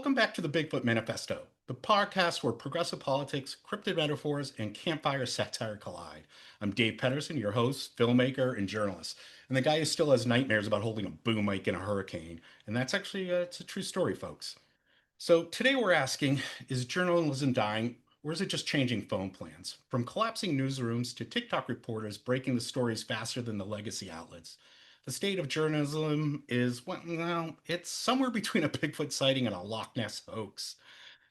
Welcome back to the Bigfoot Manifesto, the podcast where progressive politics, cryptid metaphors, and campfire satire collide. I'm Dave Pederson, your host, filmmaker, and journalist, and the guy who still has nightmares about holding a boom mic in a hurricane. And that's actually it's a true story, folks. So today we're asking, is journalism dying, or is it just changing phone plans? From collapsing newsrooms to TikTok reporters breaking the stories faster than the legacy outlets. The state of journalism is, well, it's somewhere between a Bigfoot sighting and a Loch Ness hoax.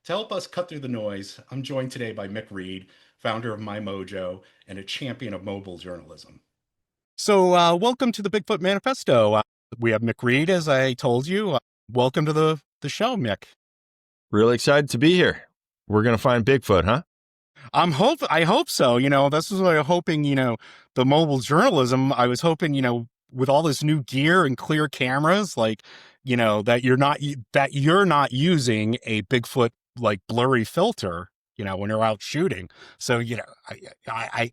To help us cut through the noise, I'm joined today by Mick Reed, founder of My Mojo and a champion of mobile journalism. So welcome to the Bigfoot Manifesto. We have Mick Reed, as I told you. Welcome to the show, Mick. Really excited to be here. We're going to find Bigfoot, huh? I hope so. This is what I'm hoping, the mobile journalism, I was hoping, with all this new gear and clear cameras, that you're not using a Bigfoot like blurry filter, when you're out shooting. So, I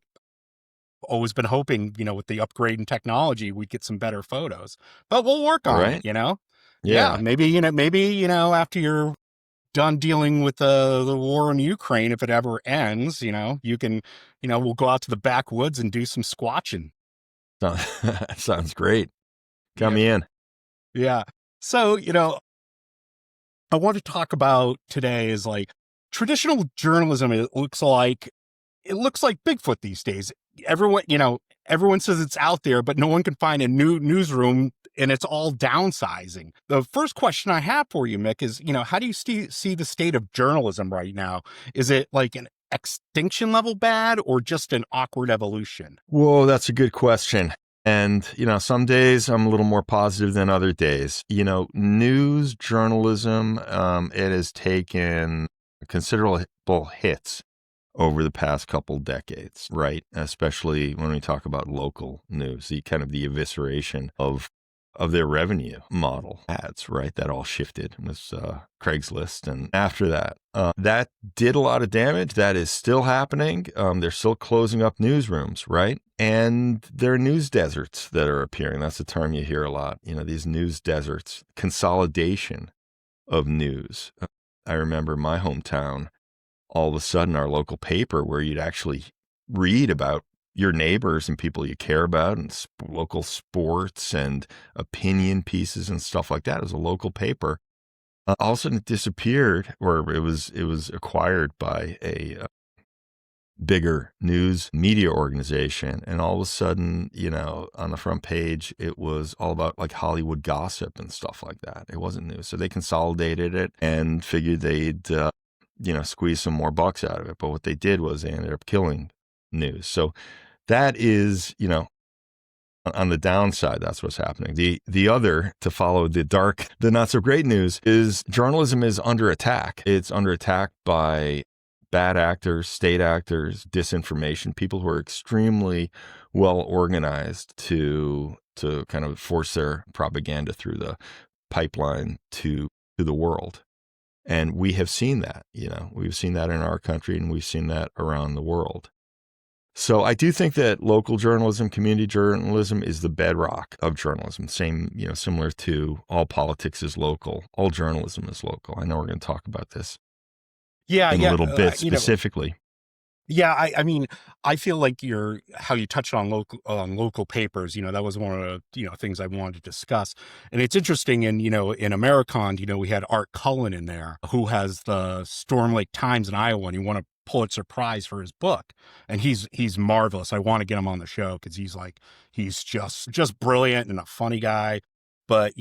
always been hoping, with the upgrade in technology, we'd get some better photos, but we'll work on it, Yeah. Maybe, after you're done dealing with the war in Ukraine, if it ever ends, you can, we'll go out to the backwoods and do some squatching. Sounds great. Count me in. Yeah. So, I want to talk about today is like traditional journalism. It looks like Bigfoot these days. Everyone says it's out there, but no one can find a new newsroom, and it's all downsizing. The first question I have for you, Mick, is, how do you see the state of journalism right now? Is it like an extinction level bad or just an awkward evolution? Whoa, that's a good question. And, some days I'm a little more positive than other days. News journalism, it has taken considerable hits over the past couple decades, right? Especially when we talk about local news, the evisceration of their revenue model ads, right? That all shifted with Craigslist. And after that, that did a lot of damage. That is still happening. They're still closing up newsrooms, right? And there are news deserts that are appearing. That's a term you hear a lot. These news deserts, consolidation of news. I remember my hometown, all of a sudden our local paper where you'd actually read about your neighbors and people you care about and local sports and opinion pieces and stuff like that. It was a local paper. All of a sudden it disappeared, or it was acquired by a bigger news media organization. And all of a sudden, on the front page, it was all about like Hollywood gossip and stuff like that. It wasn't news. So they consolidated it and figured they'd, squeeze some more bucks out of it. But what they did was they ended up killing news. So that is, on the downside, that's what's happening. The other, to follow the not so great news, is journalism is under attack. It's under attack by bad actors, state actors, disinformation, people who are extremely well organized to kind of force their propaganda through the pipeline to the world. And we have seen that, we've seen that in our country and we've seen that around the world. So I do think that local journalism, community journalism is the bedrock of journalism. Same, similar to all politics is local, all journalism is local. I know we're going to talk about this in a little bit specifically. I mean, I feel like how you touched on local papers, that was one of the, things I wanted to discuss. And it's interesting in Americon, we had Art Cullen in there who has the Storm Lake Times in Iowa, and he won a Pulitzer Prize for his book. And he's marvelous. I want to get him on the show because he's just brilliant and a funny guy. But,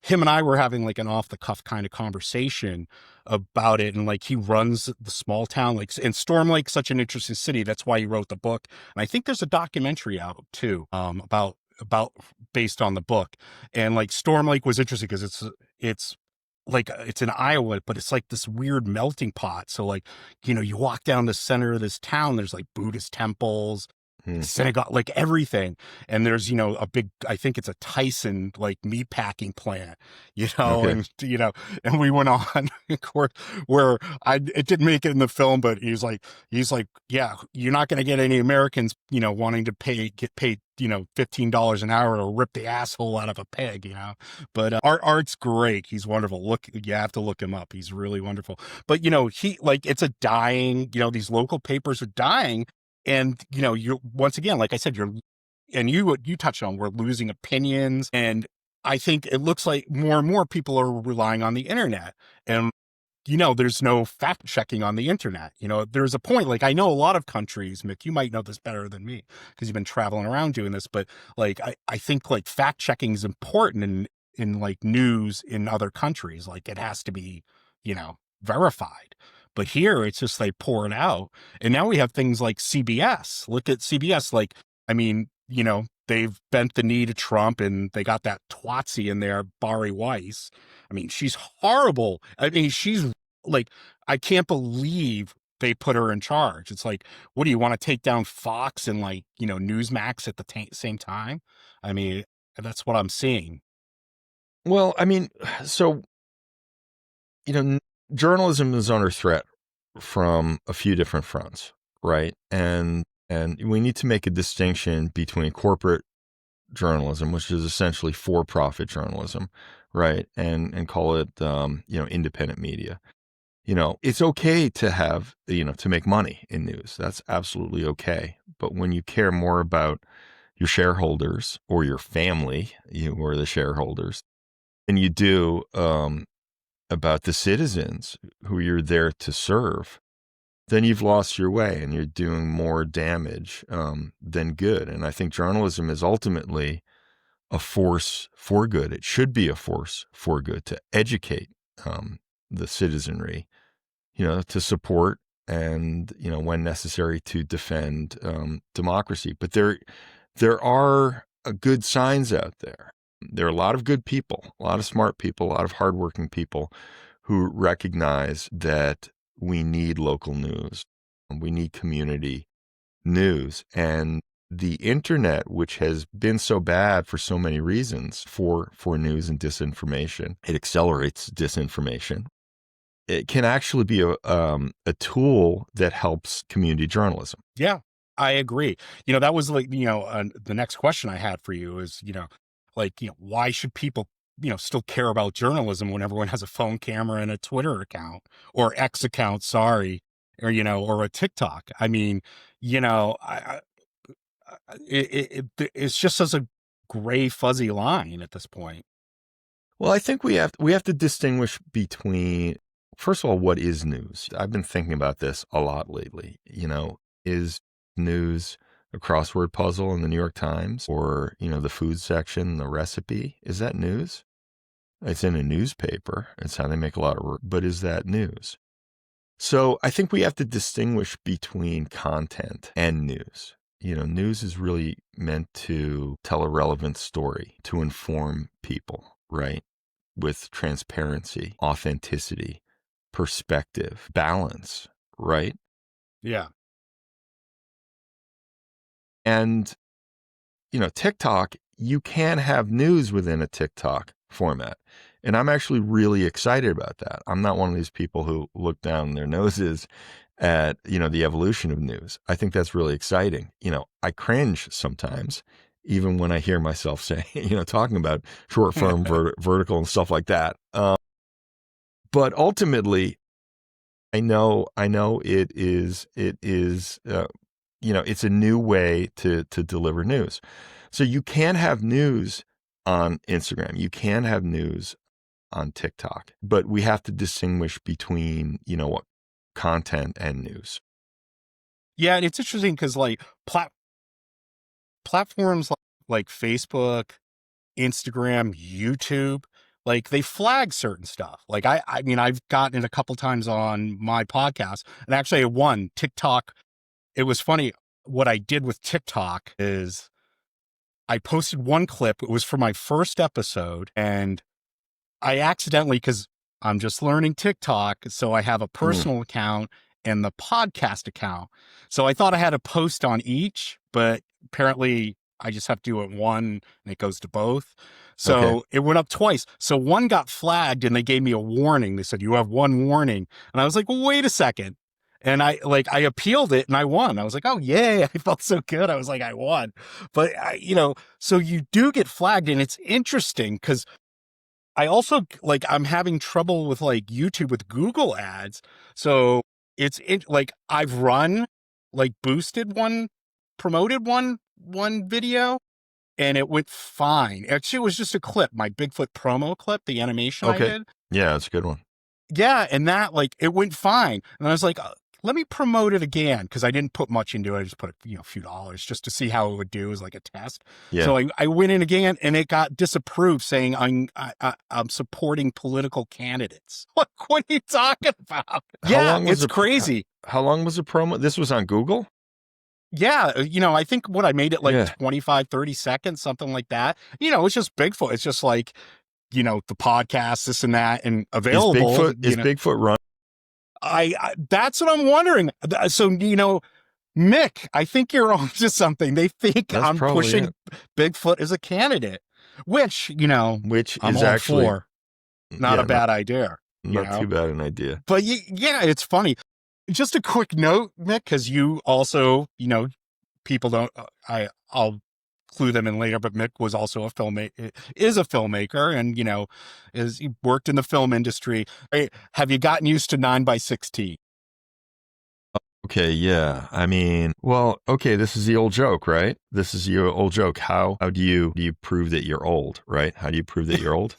him and I were having like an off the cuff kind of conversation about it. And like, he runs the small town, and Storm Lake's such an interesting city. That's why he wrote the book. And I think there's a documentary out too, about based on the book. And like Storm Lake was interesting because it's in Iowa, but it's like this weird melting pot. So like, you walk down the center of this town, there's like Buddhist temples, synagogue, like everything. And there's, a big, I think it's a Tyson, like meat packing plant, Okay. and we went on of course, where it didn't make it in the film, but he's like, yeah, you're not going to get any Americans, wanting to get paid, $15 an hour to rip the asshole out of a pig, but Art's great. He's wonderful. You have to look him up. He's really wonderful. But, it's a dying, these local papers are dying. And, you're, once again, like I said, you touched on, we're losing opinions. And I think it looks like more and more people are relying on the internet. And, there's no fact checking on the internet. There's a point, like I know a lot of countries, Mick, you might know this better than me because you've been traveling around doing this. But like, I think like fact checking is important in like news in other countries. Like it has to be, verified. But here it's just they pour it out. And now we have things like CBS. Look at CBS. Like, I mean, they've bent the knee to Trump and they got that twatsie in there, Bari Weiss. I mean, she's horrible. I mean, she's like, I can't believe they put her in charge. It's like, what do you want to take down Fox and like, Newsmax at the same time? I mean, that's what I'm seeing. Well, I mean, so, journalism is under threat from a few different fronts, right? And we need to make a distinction between corporate journalism, which is essentially for-profit journalism, right? And call it, independent media. It's okay to have, to make money in news. That's absolutely okay. But when you care more about your shareholders or your family, who are the shareholders, than you do about the citizens who you're there to serve, then you've lost your way and you're doing more damage than good. And I think journalism is ultimately a force for good. It should be a force for good to educate the citizenry, to support and, when necessary, to defend democracy. But there are good signs out there. There are a lot of good people, a lot of smart people, a lot of hardworking people who recognize that we need local news. We need community news. And the internet, which has been so bad for so many reasons for news and disinformation, it accelerates disinformation. It can actually be a tool that helps community journalism. Yeah, I agree. That was like, the next question I had for you is, why should people, still care about journalism when everyone has a phone camera and a Twitter account or X account, sorry, or, or a TikTok? I mean, it's just such a gray, fuzzy line at this point. Well, I think we have to distinguish between, first of all, what is news? I've been thinking about this a lot lately. Is news a crossword puzzle in the New York Times or, the food section, the recipe? Is that news? It's in a newspaper. It's how they make a lot of work. But is that news? So I think we have to distinguish between content and news. News is really meant to tell a relevant story, to inform people, right? With transparency, authenticity, perspective, balance, right? Yeah. And, TikTok, you can have news within a TikTok format. And I'm actually really excited about that. I'm not one of these people who look down their noses at, the evolution of news. I think that's really exciting. I cringe sometimes, even when I hear myself say, talking about short form, vertical and stuff like that. But ultimately, I know it is, it's a new way to deliver news. So you can have news on Instagram. You can have news on TikTok, but we have to distinguish between, what content and news. Yeah. And it's interesting because like platforms like Facebook, Instagram, YouTube, like they flag certain stuff. Like I mean, I've gotten it a couple times on my podcast, and actually one TikTok. It was funny. What I did with TikTok is I posted one clip. It was for my first episode, and I accidentally, because I'm just learning TikTok, so I have a personal account and the podcast account. So I thought I had a post on each, but apparently I just have to do it one and it goes to both. So it went up twice. So one got flagged and they gave me a warning. They said, you have one warning. And I was like, well, wait a second. And I appealed it and I won. I was like, oh, yay. I felt so good. I was like, I won. But, so you do get flagged, and it's interesting because I also I'm having trouble with YouTube with Google ads. So I've run promoted one video, and it went fine. Actually, it was just a clip, my Bigfoot promo clip, the animation I did. Yeah, it's a good one. Yeah, and that it went fine. And I was like, let me promote it again, because I didn't put much into it. I just put a few dollars just to see how it would do as a test. Yeah. So I went in again, and it got disapproved, saying I'm supporting political candidates. What are you talking about? It's crazy. How long was the promo? This was on Google? Yeah, I think I made it 25, 30 seconds, something like that. It's just Bigfoot. It's just the podcast, this and that, and available. Is Bigfoot run? I that's what I'm wondering. So, Mick, I think you're on to something. They think I'm pushing Bigfoot as a candidate, which I'm is all actually for. Not a bad idea. Not too bad an idea. But it's funny. Just a quick note, Mick, because you also, people don't, I'll clue them in later, but Mick was also is a filmmaker, and, he worked in the film industry. Have you gotten used to 9x16? Okay, yeah. I mean, this is the old joke, right? This is your old joke. How do you prove that you're old, right? How do you prove that you're old?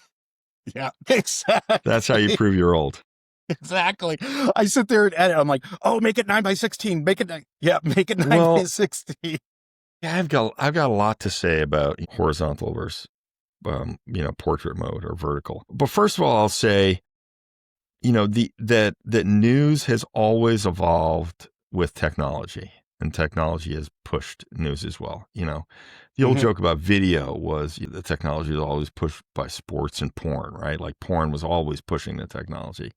Yeah, exactly. That's how you prove you're old. Exactly. I sit there and edit. I'm like, oh, make it 9x16. Make it 9x16. Yeah, I've got a lot to say about horizontal versus, portrait mode or vertical. But first of all, I'll say, that news has always evolved with technology, and technology has pushed news as well. The old joke about video was the technology was always pushed by sports and porn, right? Like porn was always pushing the technology.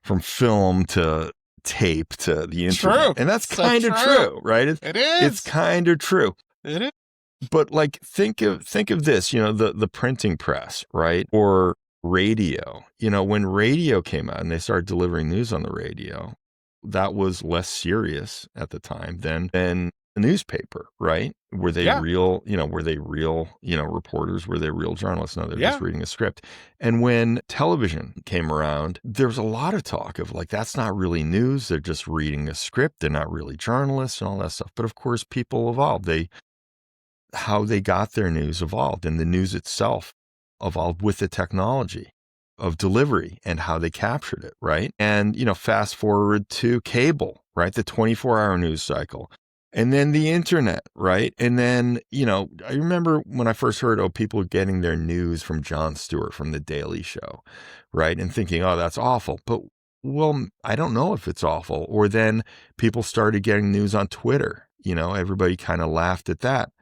From film to tape to the internet. True. And that's kind of true, right? It is. It's kind of true. It is. But think of this, the printing press, right? Or radio. When radio came out and they started delivering news on the radio, that was less serious at the time than a newspaper, right? Were they real, reporters? Were they real journalists? No, they're just reading a script. And when television came around, there was a lot of talk of that's not really news. They're just reading a script. They're not really journalists and all that stuff. But of course, people evolved. How they got their news evolved, and the news itself evolved with the technology of delivery and how they captured it, right? And, fast forward to cable, right? The 24-hour news cycle. And then the internet, right? And then, I remember when I first heard, people getting their news from Jon Stewart from The Daily Show, right? And thinking, oh, that's awful. But, I don't know if it's awful. Or then people started getting news on Twitter. Everybody kind of laughed at that.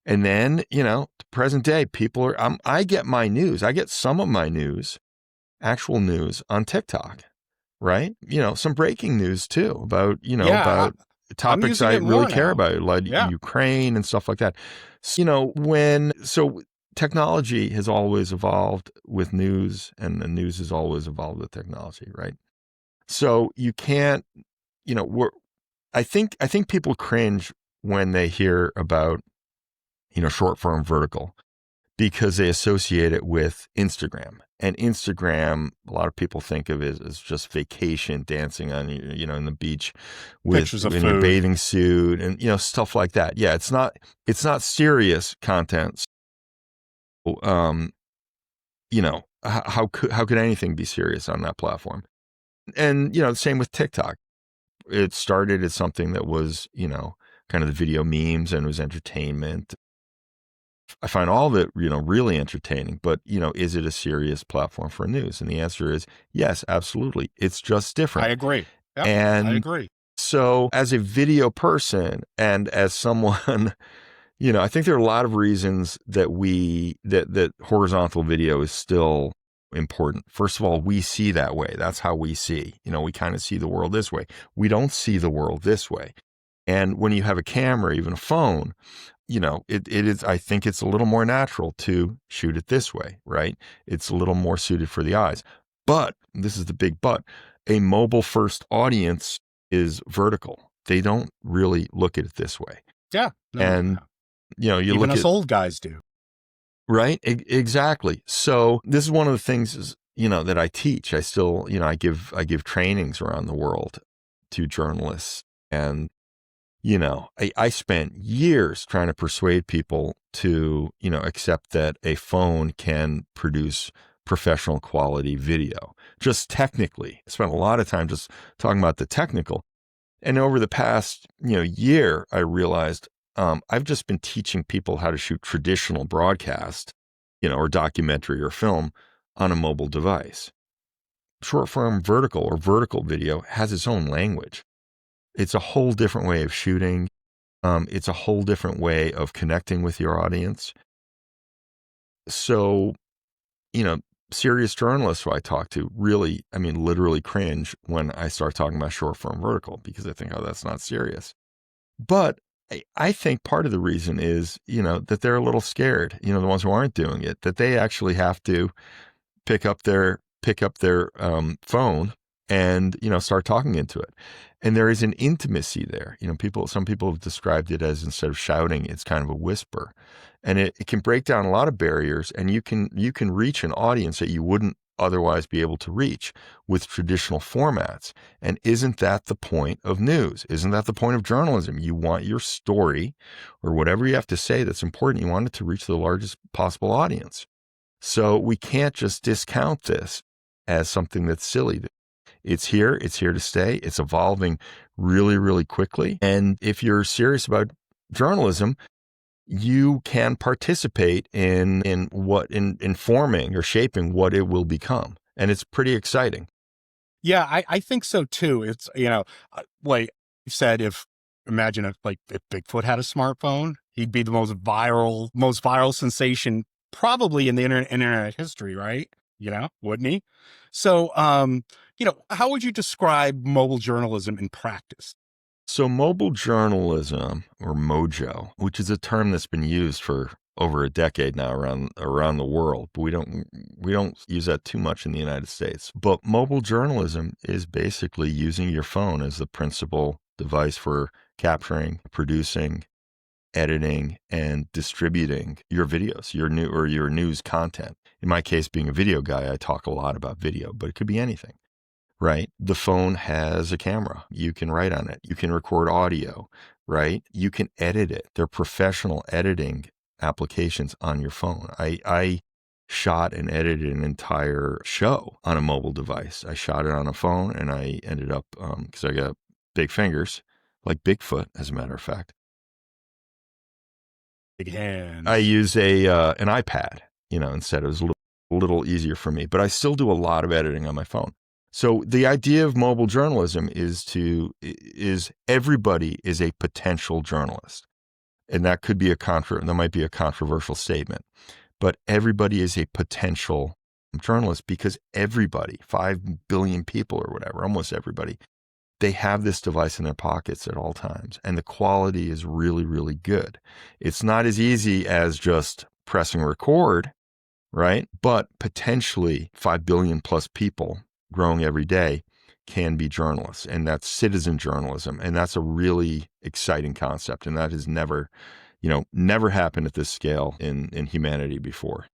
And then, present day, I get my news. I get some of my news, actual news on TikTok, right? Some breaking news too about, about topics I really care about, like Ukraine and stuff like that. So, so technology has always evolved with news, and the news has always evolved with technology, right? So you can't, I think people cringe when they hear about, short form vertical, because they associate it with Instagram. And Instagram, a lot of people think of it as just vacation, dancing on, in the beach with in your bathing suit and, stuff like that. Yeah, it's not serious content. How could anything be serious on that platform? And, same with TikTok. It started as something that was, kind of the video memes, and it was entertainment. I find all of it, really entertaining, but, is it a serious platform for news? And the answer is yes, absolutely. It's just different. I agree. Yep, and I agree. So as a video person and as someone, I think there are a lot of reasons that that horizontal video is still important. First of all, we see that way. That's how we see. We kind of see the world this way. We don't see the world this way. And when you have a camera, even a phone, it is, I think it's a little more natural to shoot it this way, right? It's a little more suited for the eyes. But this is the big but, a mobile first audience is vertical. They don't really look at it this way. Yeah. No, and, you even look us at old guys do. Right. Exactly. So this is one of the things, that I teach. I still, I give trainings around the world to journalists. And, I spent years trying to persuade people to, accept that a phone can produce professional quality video. Just technically, I spent a lot of time just talking about the technical. And over the past, year, I realized I've just been teaching people how to shoot traditional broadcast, or documentary or film on a mobile device. Short form vertical or vertical video has its own language. It's a whole different way of shooting. It's a whole different way of connecting with your audience. So, serious journalists who I talk to really, literally cringe when I start talking about short form vertical because I think, oh, that's not serious. But I think part of the reason is, that they're a little scared, the ones who aren't doing it, that they actually have to pick up their phone and, start talking into it. And there is an intimacy there. Some people have described it as, instead of shouting, it's kind of a whisper. And it can break down a lot of barriers, and you can reach an audience that you wouldn't otherwise be able to reach with traditional formats. And isn't that the point of news? Isn't that the point of journalism? You want your story or whatever you have to say that's important, you want it to reach the largest possible audience. So we can't just discount this as something that's silly. It's here to stay. It's evolving really, really quickly. And if you're serious about journalism, you can participate in forming or shaping what it will become. And it's pretty exciting. Yeah, I think so too. It's, like you said, imagine if Bigfoot had a smartphone, he'd be the most viral sensation probably in the internet history, right? Wouldn't he? So, how would you describe mobile journalism in practice? So mobile journalism, or mojo, which is a term that's been used for over a decade now around the world, but we don't use that too much in the United States. But mobile journalism is basically using your phone as the principal device for capturing, producing, editing, and distributing your videos, your news content. In my case, being a video guy, I talk a lot about video, but it could be anything. Right? The phone has a camera. You can write on it. You can record audio, right? You can edit it. They're professional editing applications on your phone. I shot and edited an entire show on a mobile device. I shot it on a phone, and I ended up, because I got big fingers, like Bigfoot, as a matter of fact. Big hands. I use an iPad, instead. It was a little easier for me, but I still do a lot of editing on my phone. So the idea of mobile journalism is everybody is a potential journalist. And that might be a controversial statement, but everybody is a potential journalist because everybody, 5 billion people or whatever, almost everybody, they have this device in their pockets at all times. And the quality is really, really good. It's not as easy as just pressing record, right? But potentially 5 billion plus people growing every day can be journalists, and that's citizen journalism. And that's a really exciting concept. And that has never happened at this scale in humanity before.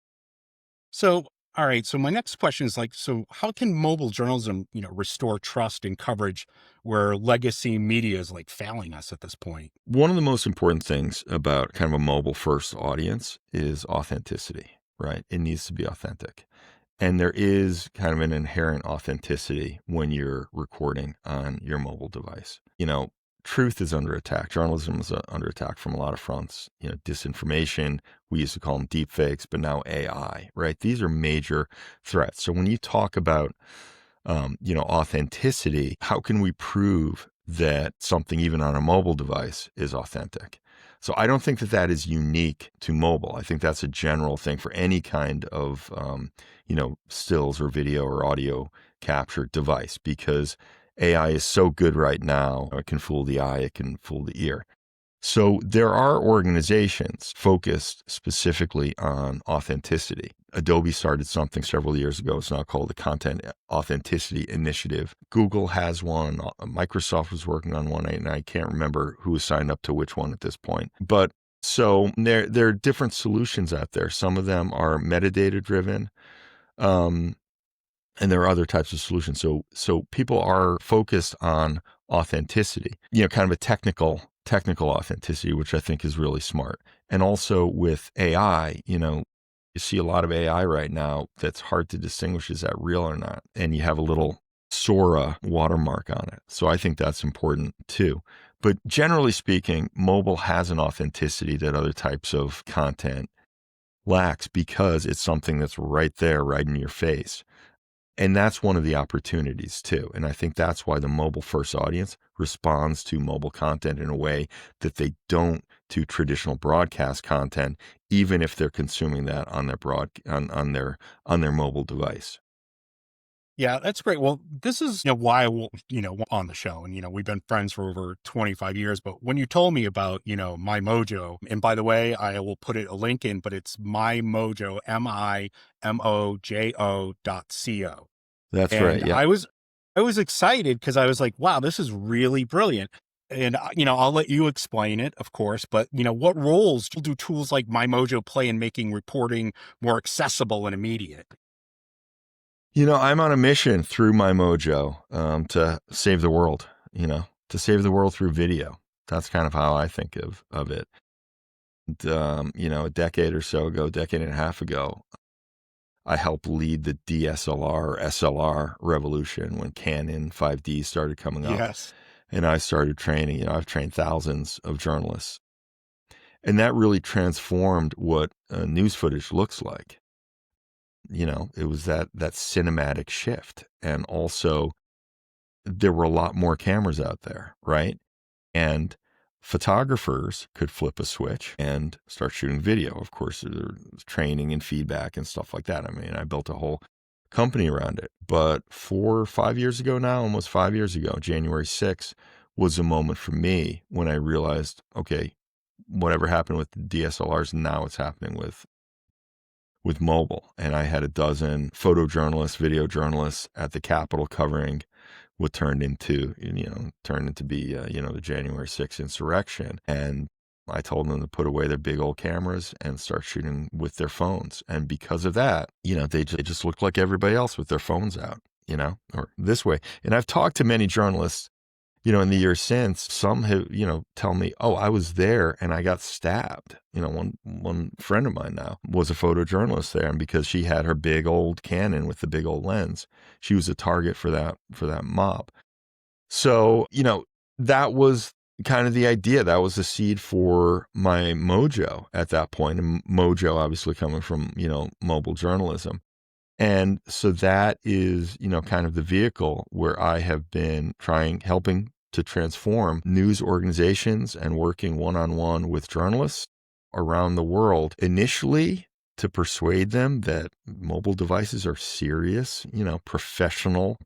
So, all right. So my next question is so how can mobile journalism, restore trust in coverage where legacy media is failing us at this point? One of the most important things about kind of a mobile first audience is authenticity, right? It needs to be authentic. And there is kind of an inherent authenticity when you're recording on your mobile device. Truth is under attack. Journalism is under attack from a lot of fronts. Disinformation, we used to call them deep fakes, but now AI, right? These are major threats. So when you talk about, authenticity, how can we prove that something even on a mobile device is authentic? So I don't think that that is unique to mobile. I think that's a general thing for any kind of, stills or video or audio capture device, because AI is so good right now. It can fool the eye, it can fool the ear. So there are organizations focused specifically on authenticity. Adobe started something several years ago. It's now called the Content Authenticity Initiative. Google has one. Microsoft was working on one, and I can't remember who was signed up to which one at this point. But so there are different solutions out there. Some of them are metadata driven. And there are other types of solutions. So people are focused on authenticity, kind of a technical authenticity, which I think is really smart. And also with AI, you see a lot of AI right now that's hard to distinguish, is that real or not? And you have a little Sora watermark on it. So I think that's important too. But generally speaking, mobile has an authenticity that other types of content lacks, because it's something that's right there, right in your face. And that's one of the opportunities too. And I think that's why the mobile first audience responds to mobile content in a way that they don't to traditional broadcast content, even if they're consuming that on their on their mobile device. Yeah, that's great. Well, this is why I will, on the show. And, we've been friends for over 25 years. But when you told me about, My Mojo, and by the way, I will put a link in, but it's My Mojo, MIMOJO.co. That's And right. Yeah. I was excited because I was like, wow, this is really brilliant. And, I'll let you explain it, of course, but, what roles do tools like My Mojo play in making reporting more accessible and immediate? I'm on a mission through My Mojo to save the world, to save the world through video. That's kind of how I think of it. And, a decade and a half ago, I helped lead the DSLR, SLR revolution when Canon 5D started coming up. Yes. And I started training, I've trained thousands of journalists. And that really transformed what news footage looks like. It was that cinematic shift. And also there were a lot more cameras out there, right? And photographers could flip a switch and start shooting video. Of course, there's training and feedback and stuff like that. I mean, I built a whole company around it. But 4 or 5 years ago now, almost 5 years ago, January 6th was a moment for me when I realized, okay, whatever happened with the DSLRs, now it's happening with mobile. And I had a dozen photojournalists, video journalists at the Capitol covering what turned into be, the January 6th insurrection. And I told them to put away their big old cameras and start shooting with their phones. And because of that, they just looked like everybody else with their phones out, or this way. And I've talked to many journalists, in the years since. Some have, tell me, oh, I was there and I got stabbed. One friend of mine now was a photojournalist there, and because she had her big old Canon with the big old lens, she was a target for that mob. So, that was kind of the idea. That was the seed for My Mojo at that point. And Mojo obviously coming from, mobile journalism. And so that is, kind of the vehicle where I have been helping to transform news organizations and working one-on-one with journalists around the world, initially to persuade them that mobile devices are serious, professional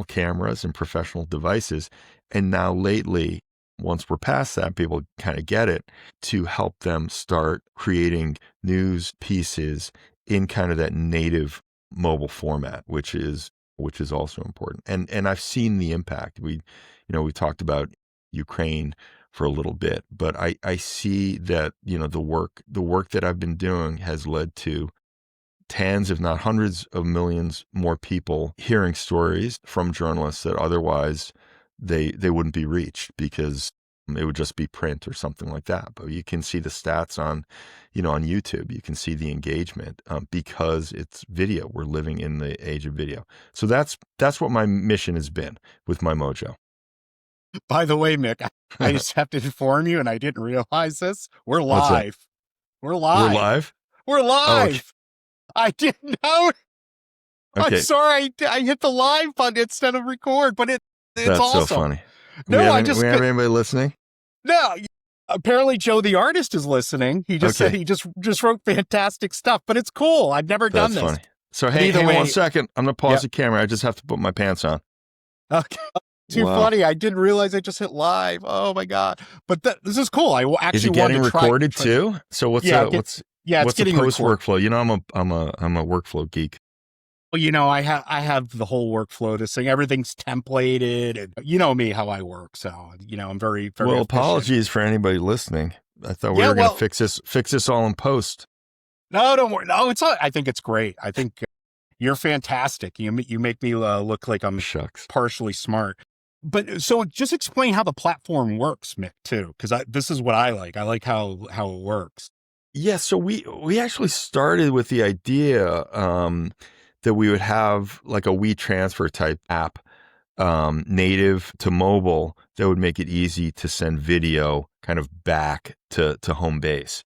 cameras and professional devices. And now lately, once we're past that, people kind of get it, to help them start creating news pieces in kind of that native mobile format, which is also important. And I've seen the impact. We talked about Ukraine for a little bit, but I see that, the work that I've been doing has led to tens, if not hundreds of millions more people hearing stories from journalists that otherwise they wouldn't be reached, because it would just be print or something like that. But you can see the stats on YouTube. You can see the engagement because it's video. We're living in the age of video. So that's what my mission has been with My Mojo. By the way, Mick, I just have to inform you, and I didn't realize this. We're What's that? live. We're live. We're live? We're live. Oh, okay. I didn't know. Okay. I'm sorry. I hit the live button instead of record, but it's That's awesome. so funny. No, we have anybody listening? No, apparently Joe the artist is listening. He just said Okay. he just wrote fantastic stuff, but it's cool. I've never done That's this. funny. So But hey, either hang on way- one second. I'm gonna pause Yep. the camera. I just have to put my pants on. Okay. Too Wow. funny. I didn't realize I just hit live. Oh my God. But this is cool. I actually Is it wanted getting to try. recorded too? So what's Yeah, the what's Yeah, it's what's the getting post recorded. workflow? You know, I'm a workflow geek. Well, I have the whole workflow. This thing, everything's templated, and you know me how I work. So I'm very, very. Well, efficient. apologies for anybody listening. I thought we Yeah, were going to well- fix this all in post. No, don't worry. No, it's all. I think it's great. I think you're fantastic. You make me look like I'm Shucks. partially smart. But so just explain how the platform works, Mick, too, because this is what I like. I like how it works. Yeah, so we actually started with the idea that we would have like a WeTransfer type app, native to mobile, that would make it easy to send video kind of back to home base.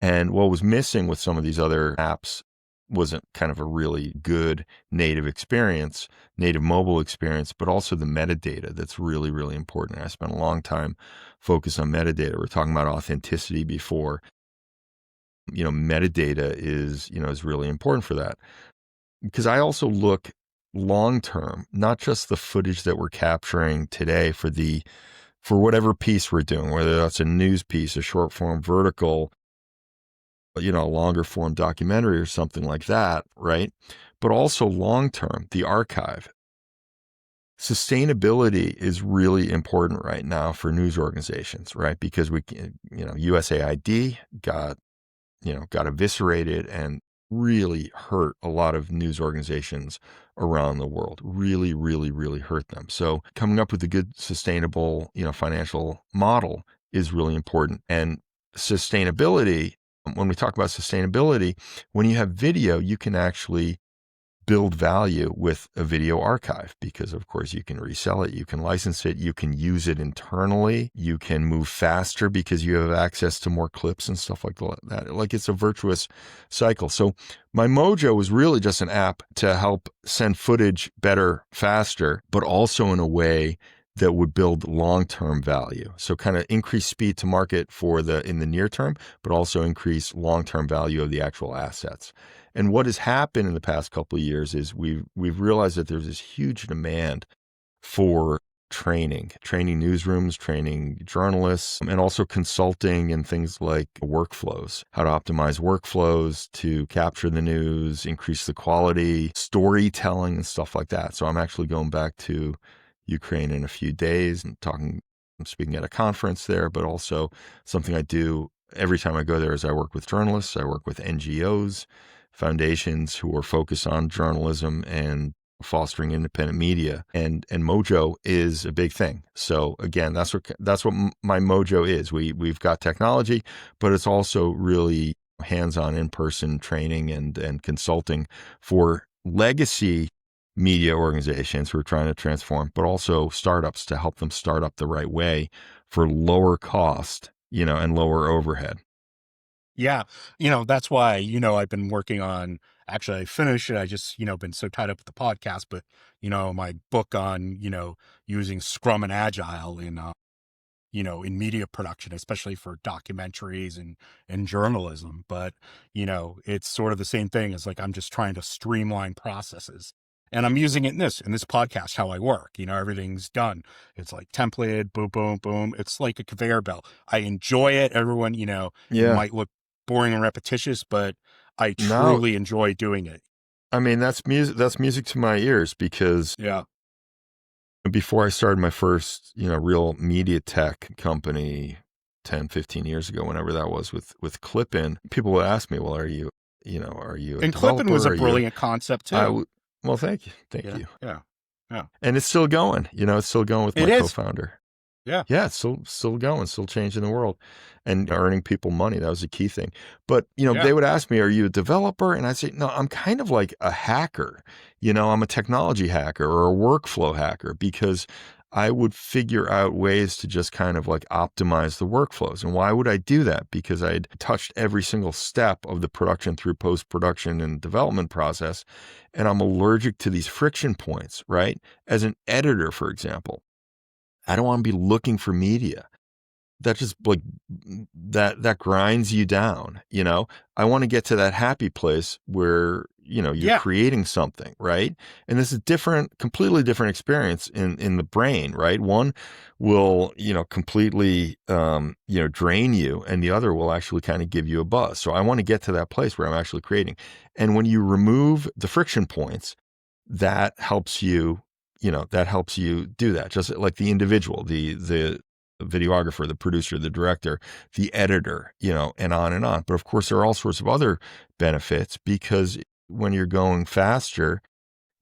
And what was missing with some of these other apps wasn't kind of a really good native mobile experience, but also the metadata that's really, really important. I spent a long time focused on metadata. We were talking about authenticity before. Metadata is really important for that, because I also look long term, not just the footage that we're capturing today for whatever piece we're doing, whether that's a news piece, a short form vertical, a longer form documentary or something like that, right? But also long term, the archive. Sustainability is really important right now for news organizations, right? Because USAID got eviscerated and really hurt a lot of news organizations around the world. Really, really, really hurt them. So coming up with a good, sustainable, financial model is really important. And sustainability, when we talk about sustainability, when you have video, you can actually build value with a video archive, because of course you can resell it, you can license it, you can use it internally, you can move faster because you have access to more clips and stuff like that. Like, it's a virtuous cycle. So my Mojo was really just an app to help send footage better, faster, but also in a way that would build long-term value. So kind of increase speed to market in the near term, but also increase long-term value of the actual assets. And what has happened in the past couple of years is we've realized that there's this huge demand for training newsrooms, training journalists, and also consulting and things like workflows, how to optimize workflows to capture the news, increase the quality, storytelling, and stuff like that. So I'm actually going back to Ukraine in a few days and I'm speaking at a conference there, but also something I do every time I go there is I work with journalists, I work with NGOs, foundations who are focused on journalism and fostering independent media, and Mojo is a big thing. So again, that's what my Mojo is. We've got technology, but it's also really hands-on, in-person training and consulting for legacy media organizations who are trying to transform, but also startups to help them start up the right way for lower cost, and lower overhead. Yeah. That's why, I've been working on, actually I finished it. I just, been so tied up with the podcast, but, my book on, using Scrum and Agile in media production, especially for documentaries and journalism. But, it's sort of the same thing as like, I'm just trying to streamline processes. And I'm using it in this podcast, how I work. Everything's done. It's like templated, boom, boom, boom. It's like a conveyor belt. I enjoy it. Everyone, it might look boring and repetitious, but I truly enjoy doing it. I mean, that's music to my ears, because before I started my first, real media tech company 10, 15 years ago, whenever that was, with Clippin, people would ask me, well, are you a And developer? Clippin was a brilliant concept too. Well, thank you. Thank you. Yeah. And it's still going, it's still going with my co-founder. Yeah. Yeah, it's still going, still changing the world and earning people money. That was a key thing. But, they would ask me, are you a developer? And I'd say, no, I'm kind of like a hacker. I'm a technology hacker or a workflow hacker, because I would figure out ways to just kind of like optimize the workflows. And why would I do that? Because I'd touched every single step of the production through post-production and development process. And I'm allergic to these friction points, right? As an editor, for example, I don't want to be looking for media. just like that grinds you down. I want to get to that happy place where you're Yeah. creating something, right? And this is completely different experience in the brain, right? One will completely drain you, and the other will actually kind of give you a buzz. So I want to get to that place where I'm actually creating. And when you remove the friction points, that helps you do that. Just like the individual, the videographer, the producer, the director, the editor, and on and on. But of course, there are all sorts of other benefits, because when you're going faster,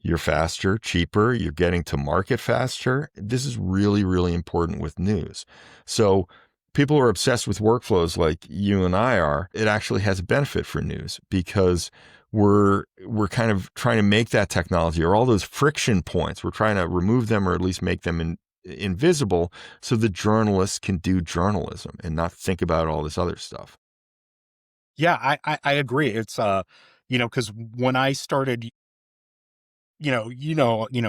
you're faster, cheaper, you're getting to market faster. This is really, really important with news. So people who are obsessed with workflows like you and I are, it actually has a benefit for news, because we're kind of trying to make that technology, or all those friction points, we're trying to remove them, or at least make them invisible, so the journalists can do journalism and not think about all this other stuff. Yeah, I agree. It's because when I started,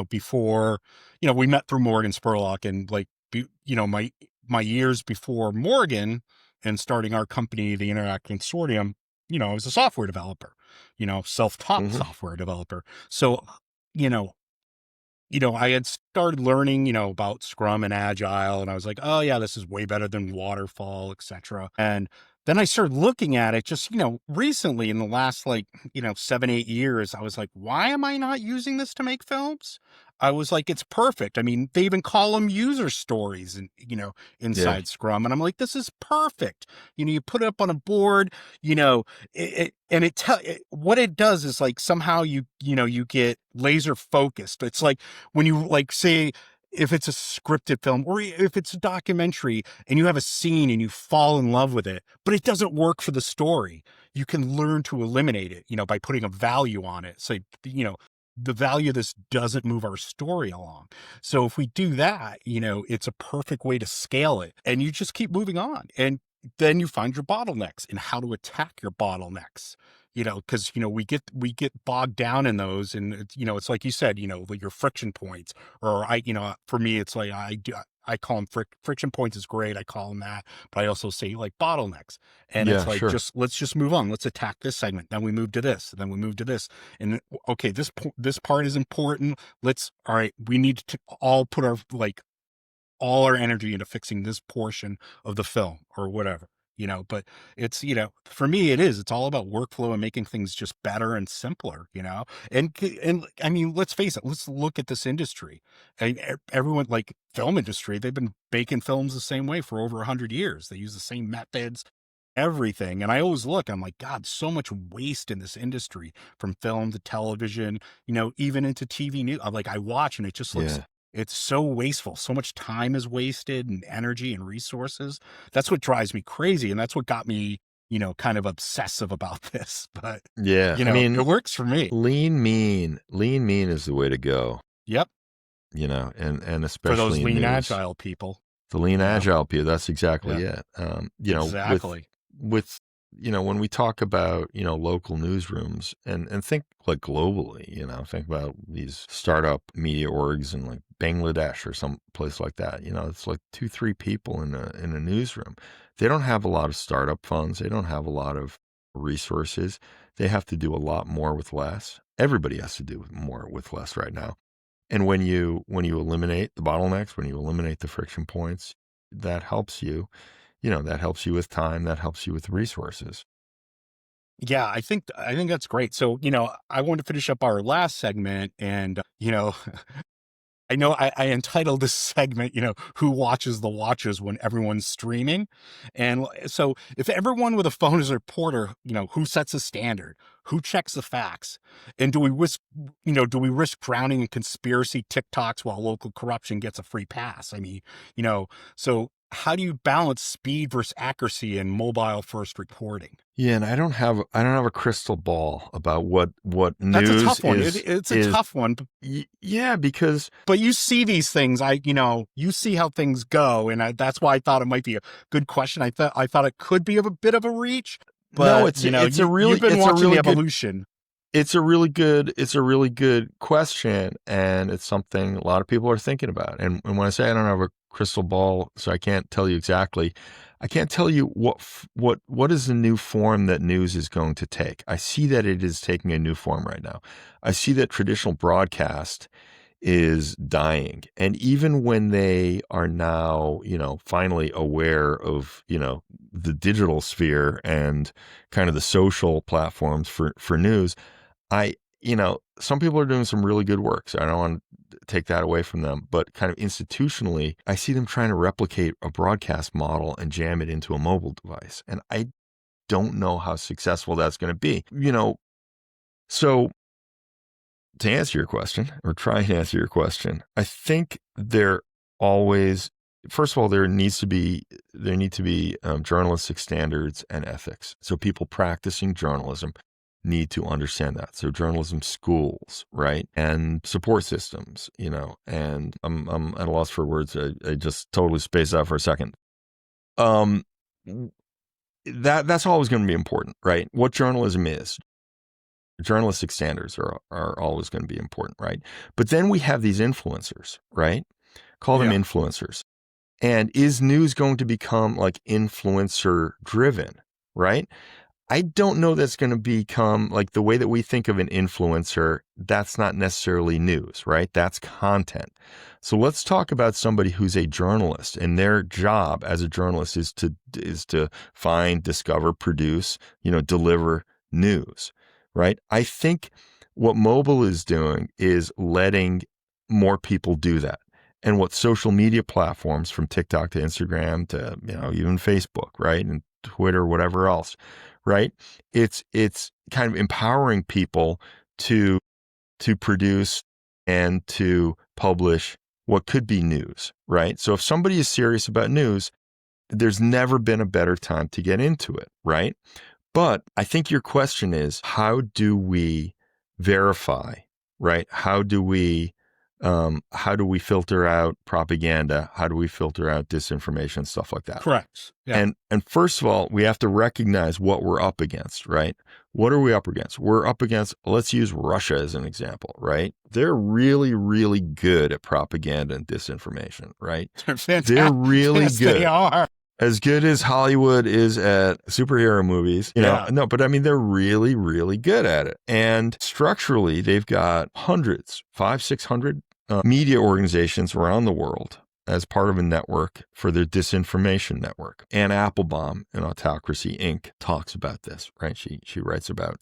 before, we met through Morgan Spurlock, and like, my years before Morgan and starting our company, the Interact Consortium, I was a software developer, self-taught software developer. So, you know, I had started learning, about Scrum and Agile, and I was like, oh yeah, this is way better than waterfall, etc. And then I started looking at it just, recently in the last 7, 8 years, I was like, why am I not using this to make films? I was like, it's perfect. I mean, they even call them user stories and, inside Scrum. And I'm like, this is perfect. You put it up on a board, what it does is like, somehow you get laser focused. It's like when you say, if it's a scripted film or if it's a documentary and you have a scene and you fall in love with it, but it doesn't work for the story, you can learn to eliminate it, by putting a value on it. So, the value of this doesn't move our story along. So if we do that, it's a perfect way to scale it, and you just keep moving on. And then you find your bottlenecks and how to attack your bottlenecks, because, we get bogged down in those. And, it's like you said, like your friction points, or for me, it's like, I call them friction points is great. I call them that, but I also say like bottlenecks, and it's like, sure. let's just move on. Let's attack this segment. Then we move to this. Then we move to this. And okay, this part is important. All right, we need to all put all our energy into fixing this portion of the film or whatever, but it's, for me, it's all about workflow and making things just better and simpler, and I mean, let's face it, let's look at this industry, and everyone, like film industry, they've been making films the same way for over 100 years. They use the same methods, everything. And I always I'm like, God, so much waste in this industry, from film to television, even into TV news. I watch, and it just looks, it's so wasteful. So much time is wasted, and energy and resources. That's what drives me crazy. And that's what got me, kind of obsessive about this. But I mean, it works for me. Lean mean is the way to go. Yep. And especially for those lean news. Agile people. The lean Agile people. That's exactly it. Exactly. With when we talk about, local newsrooms, and think like globally, think about these startup media orgs in like Bangladesh or some place like that. It's like 2-3 people in a newsroom. They don't have a lot of startup funds. They don't have a lot of resources. They have to do a lot more with less. Everybody has to do more with less right now. And when you eliminate the bottlenecks, when you eliminate the friction points, that helps you. That helps you with time. That helps you with resources. Yeah, I think that's great. So, I want to finish up our last segment, and, I know I entitled this segment, who watches the watchers when everyone's streaming. And so if everyone with a phone is a reporter, who sets the standard, who checks the facts, and do we risk drowning in conspiracy TikToks while local corruption gets a free pass? I mean, so how do you balance speed versus accuracy in mobile first reporting? Yeah, and I don't have a crystal ball about what news That's a tough one. is. It's a tough one. Yeah, because but you see these things. You see how things go, and that's why I thought it might be a good question. I thought it could be a bit of a reach. But no, you've been watching the evolution. It's a really good question, and it's something a lot of people are thinking about. And when I say I don't have a crystal ball, so I can't tell you exactly. I can't tell you what is the new form that news is going to take. I see that it is taking a new form right now. I see that traditional broadcast is dying. And even when they are now, finally aware of, the digital sphere and kind of the social platforms for news, some people are doing some really good work. So I don't want to take that away from them, but kind of institutionally, I see them trying to replicate a broadcast model and jam it into a mobile device. And I don't know how successful that's going to be, so to answer your question, or try and answer your question, I think first of all, there need to be journalistic standards and ethics. So people practicing journalism need to understand that. So journalism schools, right? And support systems, and I'm at a loss for words. I just totally spaced out for a second. That's always going to be important, right? What journalism is. Journalistic standards are always going to be important, right? But then we have these influencers, right? Call them influencers. And is news going to become like influencer driven, right? I don't know that's going to become like the way that we think of an influencer. That's not necessarily news, right? That's content. So let's talk about somebody who's a journalist, and their job as a journalist is to find, discover, produce, deliver news. Right? I think what mobile is doing is letting more people do that. And what social media platforms, from TikTok to Instagram to, even Facebook, right? And Twitter, whatever else, right? It's kind of empowering people to produce and to publish what could be news, right? So if somebody is serious about news, there's never been a better time to get into it, right? But I think your question is, how do we verify, right? How do we filter out propaganda? How do we filter out disinformation, stuff like that? Correct. Yeah. And first of all, we have to recognize what we're up against, right? What are we up against? We're up against, let's use Russia as an example, right? They're really, really good at propaganda and disinformation, right? They're fantastic. They're really yes, good. They are. As good as Hollywood is at superhero movies, no, but I mean, they're really, really good at it. And structurally, they've got hundreds, 500-600 media organizations around the world as part of a network for their disinformation network. Anne Applebaum in Autocracy Inc. talks about this, right? She writes about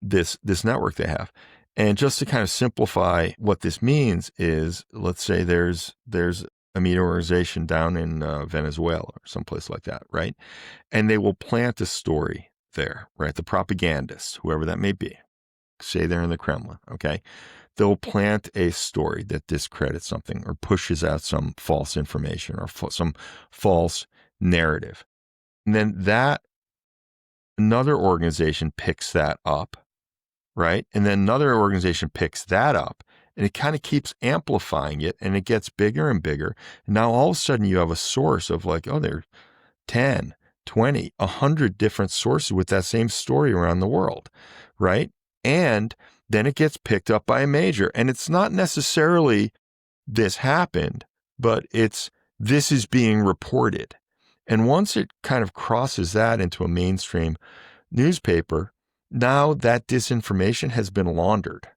this network they have. And just to kind of simplify what this means is, let's say there's a media organization down in Venezuela or someplace like that, right? And they will plant a story there, right? The propagandists, whoever that may be, say they're in the Kremlin, okay? They'll plant a story that discredits something or pushes out some false information or some false narrative. And then another organization picks that up, right? And then another organization picks that up. And it kind of keeps amplifying it, and it gets bigger and bigger. And now all of a sudden you have a source of like, there are 10, 20, 100 different sources with that same story around the world, right? And then it gets picked up by a major. And it's not necessarily this happened, but this is being reported. And once it kind of crosses that into a mainstream newspaper, now that disinformation has been laundered.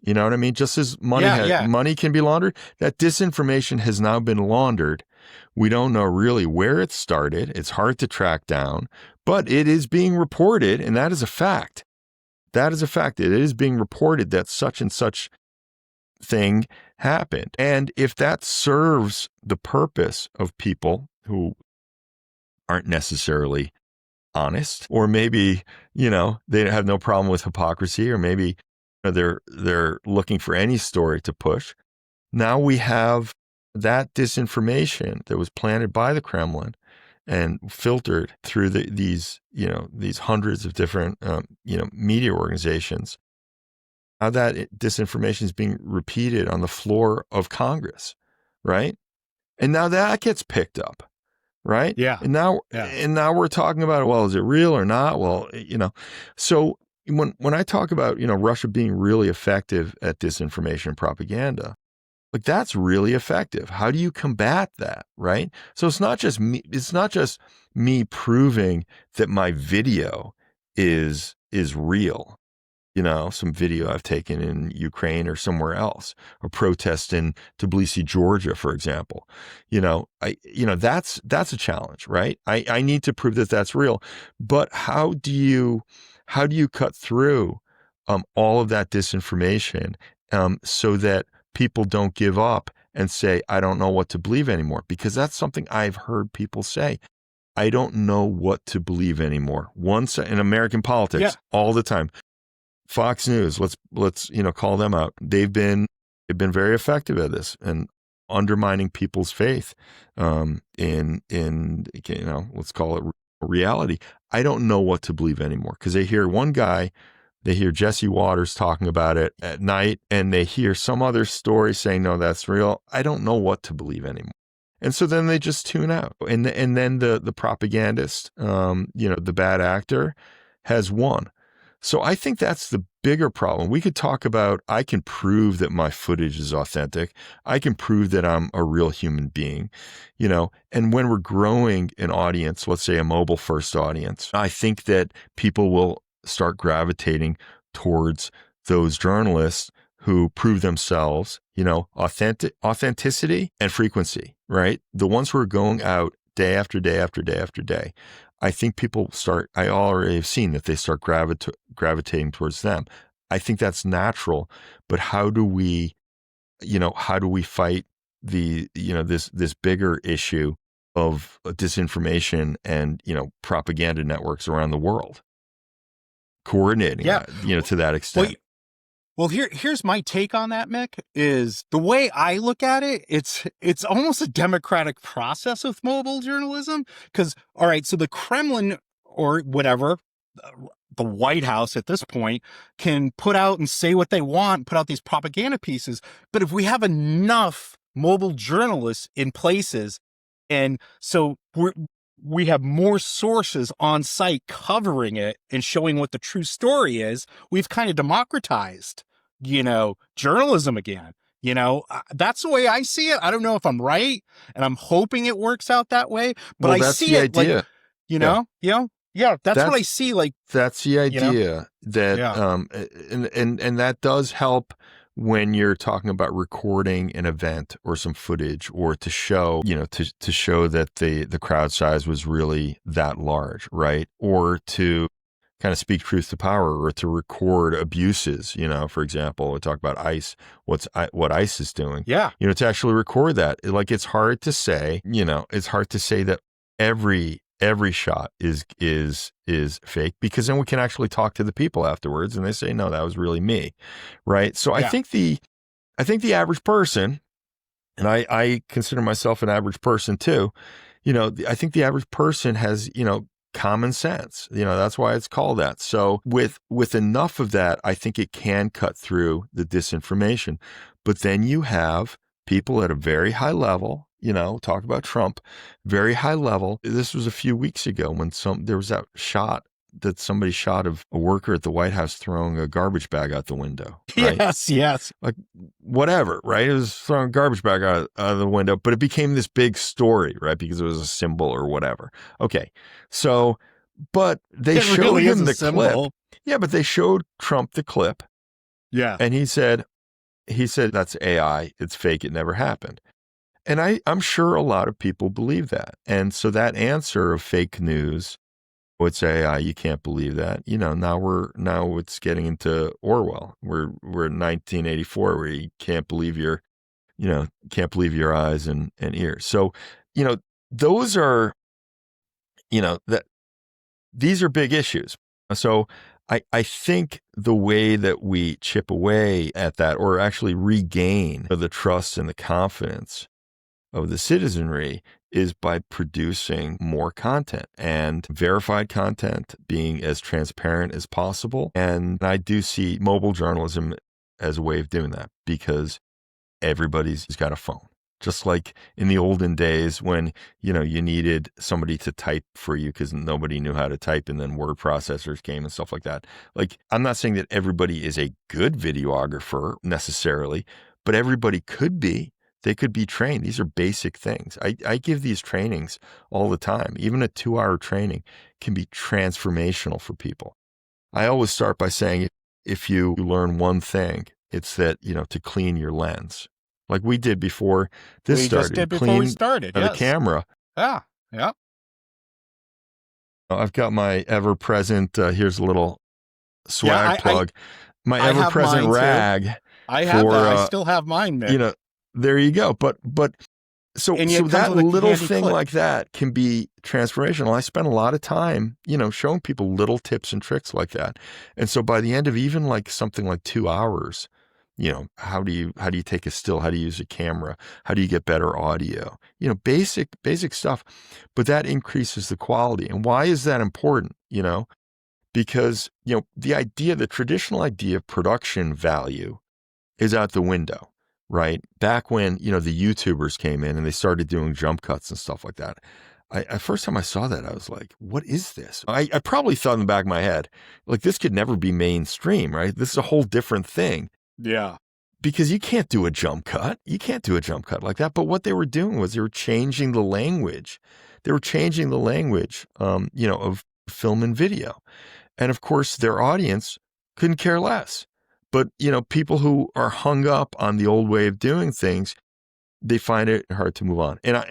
You know what I mean? Just as money can be laundered, that disinformation has now been laundered. We don't know really where it started. It's hard to track down, but it is being reported, and that is a fact. That is a fact. It is being reported that such and such thing happened. And if that serves the purpose of people who aren't necessarily honest, or maybe, they have no problem with hypocrisy, or maybe they're looking for any story to push. Now we have that disinformation that was planted by the Kremlin and filtered through these hundreds of different media organizations. Now that disinformation is being repeated on the floor of Congress, right? And now that gets picked up, right? Yeah. And now we're talking about, well, is it real or not? Well, so when I talk about, Russia being really effective at disinformation and propaganda, Like that's really effective. How do you combat that, right? So it's not just me proving that my video is real. Some video I've taken in Ukraine or somewhere else, a protest in Tbilisi, Georgia, for example. That's a challenge, right? I need to prove that that's real. But how do you cut through all of that disinformation so that people don't give up and say, I don't know what to believe anymore? Because that's something I've heard people say. I don't know what to believe anymore. Once in American politics, all the time. Fox News, let's call them out. They've been very effective at this and undermining people's faith in let's call it reality. I don't know what to believe anymore because they hear one guy. They hear Jesse Waters talking about it at night, and they hear some other story saying, no, that's real. I don't know what to believe anymore. And so then they just tune out. And then the propagandist, the bad actor has won. So I think that's the bigger problem. We could talk about, I can prove that my footage is authentic. I can prove that I'm a real human being, and when we're growing an audience, let's say a mobile first audience, I think that people will start gravitating towards those journalists who prove themselves, authenticity and frequency, right? The ones who are going out day after day after day after day. I think I already have seen that they start gravitating towards them. I think that's natural, but how do we fight this bigger issue of disinformation and, propaganda networks around the world? Coordinating that, to that extent. Well, here's my take on that, Mick, is the way I look at it, it's almost a democratic process with mobile journalism. Because, all right, so the Kremlin or whatever, the White House at this point, can put out and say what they want, put out these propaganda pieces. But if we have enough mobile journalists in places, and so we have more sources on site covering it and showing what the true story is, we've kind of democratized, journalism again. That's the way I see it. I don't know if I'm right, and I'm hoping it works out that way, but I see it idea. That's what I see. Like, that's the idea and that does help when you're talking about recording an event or some footage, or to show, to show that the crowd size was really that large, right? Or to kind of speak truth to power, or to record abuses, for example, we talk about ICE, what ICE is doing. Yeah. To actually record that. Like, it's hard to say, that every shot is fake, because then we can actually talk to the people afterwards and they say, no, that was really me. Right. So I think the average person, and I consider myself an average person too, I think the average person has, common sense, that's why it's called that. So with enough of that, I think it can cut through the disinformation. But then you have people at a very high level, talk about Trump, very high level. This was a few weeks ago when there was that shot that somebody shot of a worker at the White House throwing a garbage bag out the window. Right? Yes. Like, whatever, right? It was throwing a garbage bag out of the window, but it became this big story, right? Because it was a symbol or whatever. Okay. So, but they showed him the clip. Yeah, but they showed Trump the clip. Yeah. And he said, that's AI. It's fake. It never happened. And I'm sure a lot of people believe that. And so that answer of fake news would say, you can't believe that. Now it's getting into Orwell. We're in 1984, where you can't believe your eyes and ears. So, those are, these are big issues. So I think the way that we chip away at that, or actually regain the trust and the confidence of the citizenry, is by producing more content, and verified content, being as transparent as possible. And I do see mobile journalism as a way of doing that, because everybody's got a phone. Just like in the olden days when, you needed somebody to type for you because nobody knew how to type, and then word processors came and stuff like that. Like, I'm not saying that everybody is a good videographer necessarily, but everybody could be. They could be trained. These are basic things. I give these trainings all the time. Even a 2-hour training can be transformational for people. I always start by saying, if you learn one thing, it's that, to clean your lens. Like we did before this We started. just did before we started, the yes. camera. Yeah, yeah. I've got my ever-present, here's a little swag plug. My ever-present rag. I have that. I still have mine, Mick. There you go. But so that little thing like that can be transformational. I spend a lot of time, showing people little tips and tricks like that. And so by the end of even like something like 2 hours, how do you take a still? How do you use a camera? How do you get better audio? Basic stuff. But that increases the quality. And why is that important? Because, the traditional idea of production value is out the window, right? Back when, the YouTubers came in and they started doing jump cuts and stuff like that. First time I saw that, I was like, what is this? I probably thought in the back of my head, like, this could never be mainstream, right? This is a whole different thing. Yeah. Because you can't do a jump cut. You can't do a jump cut like that. But what they were doing was they were changing the language. They were changing the language, of film and video. And of course, their audience couldn't care less. But, people who are hung up on the old way of doing things, they find it hard to move on. And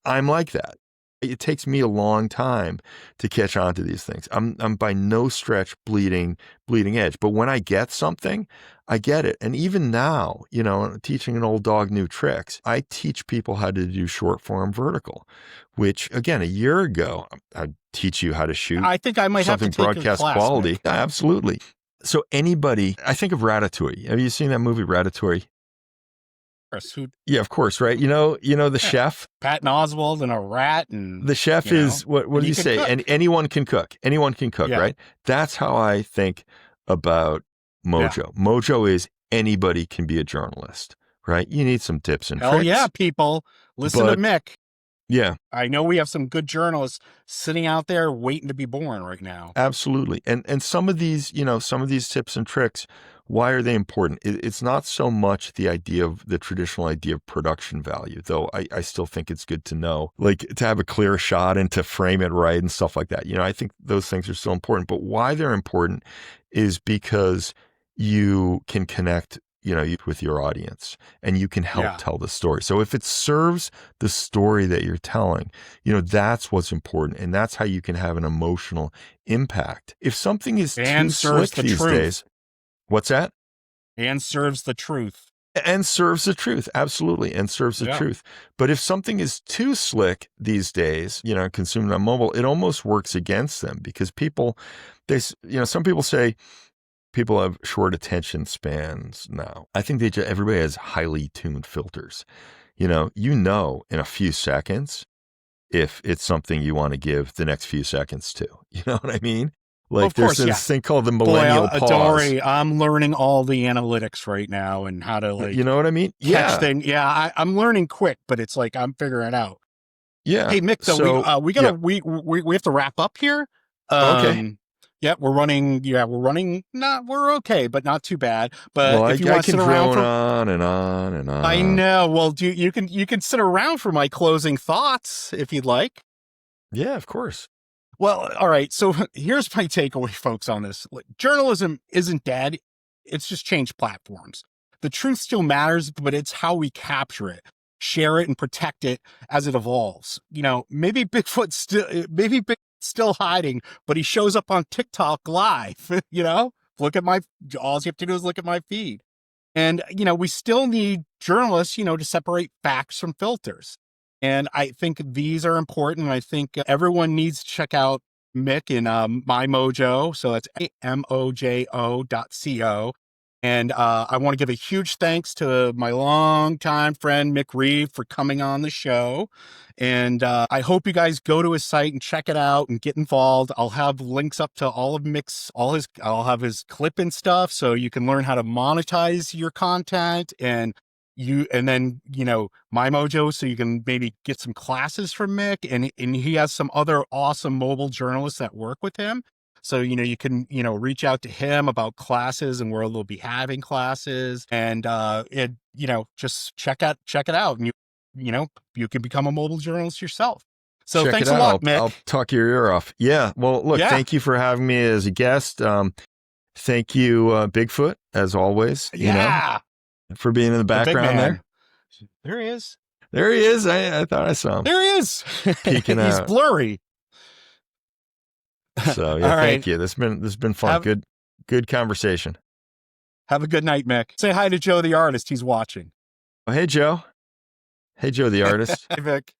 I'm like that. It takes me a long time to catch on to these things. I'm by no stretch bleeding edge. But when I get something, I get it. And even now, teaching an old dog new tricks, I teach people how to do short form vertical, which again, a year ago, I'd teach you how to shoot. I think I might have to take broadcast a class, quality. Mick. Absolutely. So anybody, I think of Ratatouille. Have you seen that movie, Ratatouille? Yeah, of course, right? The chef, Patton Oswalt, and a rat, and the chef is what do you say? And anyone can cook. Anyone can cook, right? That's how I think about Mojo. Yeah. Mojo is anybody can be a journalist, right? You need some tips and tricks. Hell yeah, people. Listen to Mick. Yeah. I know we have some good journalists sitting out there waiting to be born right now. Absolutely. And some of these, some of these tips and tricks, why are they important? It's not so much the traditional idea of production value, though I still think it's good to know, like to have a clear shot and to frame it right and stuff like that. I think those things are still important, but why they're important is because you can connect with your audience and you can help tell the story. So if it serves the story that you're telling, that's what's important. And that's how you can have an emotional impact. If something is too slick these days, what's that? And serves the truth. And serves the truth. Absolutely. And serves the truth. But if something is too slick these days, consumed on mobile, it almost works against them because some people say, people have short attention spans now. I think everybody has highly tuned filters. In a few seconds if it's something you want to give the next few seconds to. You know what I mean? Like there's this thing called the millennial pause. Don't worry, I'm learning all the analytics right now and how to you know what I mean? Catch things. Yeah, I'm learning quick, but it's like I'm figuring it out. Yeah. Hey Mick, so we have to wrap up here. Okay. Yeah, we're running. We're okay, but not too bad. But if you want to sit around on and on and on. I know. Well, you can sit around for my closing thoughts if you'd like. Yeah, of course. Well, all right. So here's my takeaway, folks, on this. Journalism isn't dead. It's just changed platforms. The truth still matters, but it's how we capture it, share it, and protect it as it evolves. Maybe Bigfoot's still hiding, but he shows up on TikTok live. All you have to do is look at my feed. And, we still need journalists, to separate facts from filters. And I think these are important. I think everyone needs to check out Mick in My Mojo. So that's mojo.co. And I want to give a huge thanks to my longtime friend, Mick Reed, for coming on the show. And I hope you guys go to his site and check it out and get involved. I'll have links up to all of Mick's, I'll have his clip and stuff so you can learn how to monetize your content and then My Mojo, so you can maybe get some classes from Mick. And he has some other awesome mobile journalists that work with him. So, you can, reach out to him about classes and where they'll be having classes, and just check it out. And you can become a mobile journalist yourself. So Check thanks it a out. lot, Mick. I'll talk your ear off. Yeah. Well, look, thank you for having me as a guest. Thank you, Bigfoot, as always. For being in the background there. There he is. There he is. I thought I saw him. There he is. Peeking He's out. blurry. So yeah, thank you. This has been fun. Good conversation. Have a good night, Mick. Say hi to Joe the artist. He's watching. Oh, hey Joe. Hey Joe the artist. Hey Mick.